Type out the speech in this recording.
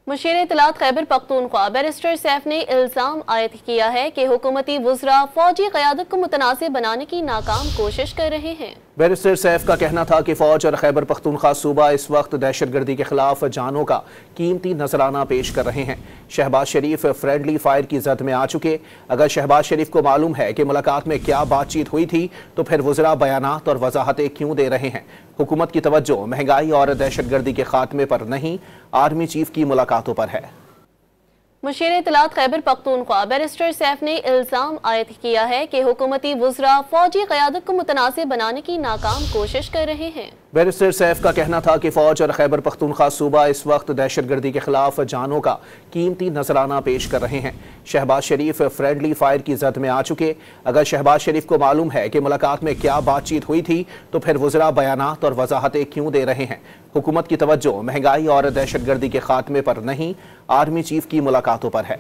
Musheer इत्तलात Khyber Pakhtunkhwa barrister Saif ने इल्ज़ाम आयद किया है कि हुकूमती वुज़रा फौजी क़यादत को मुतनासिब बनाने की नाकाम कोशिश कर रहे हैं। बैरिस्टर सैफ का कहना था कि फौज और खैबर पख्तूनख्वा सूबा इस वक्त दहशतगर्दी के खिलाफ जानों का कीमती नजराना पेश कर रहे हैं। शहबाज शरीफ फ्रेंडली फायर की जद में आ चुके। अगर शहबाज शरीफ को मालूम है कि मुलाकात में क्या बातचीत हुई थी तो फिर वुज़रा बयानात और वजाहतें क्यों दे रहे हैं। हुकूमत की तवज्जो महंगाई और दहशतगर्दी के खात्मे पर नहीं, आर्मी चीफ की मुलाकातों पर है। मुशीर इत्तलात खैबर पख्तूनख्वा बैरिस्टर सैफ ने इल्ज़ाम आयद किया है कि हुकूमती वुज़रा फौजी क़यादत को मुतनासिब बनाने की नाकाम कोशिश कर रहे हैं। बैरिस्टर सैफ का कहना था कि फौज और खैबर पख्तूनख्वा सूबा इस वक्त दहशतगर्दी के खिलाफ जानों का कीमती नजराना पेश कर रहे हैं। शहबाज शरीफ फ्रेंडली फायर की जद में आ चुके। अगर शहबाज शरीफ को मालूम है कि मुलाकात में क्या बातचीत हुई थी तो फिर वुज़रा बयानात और वजाहतें क्यों दे रहे हैं। हुकूमत की तवज्जो महंगाई और दहशतगर्दी के खात्मे पर नहीं, आर्मी चीफ की मुलाकातों पर है।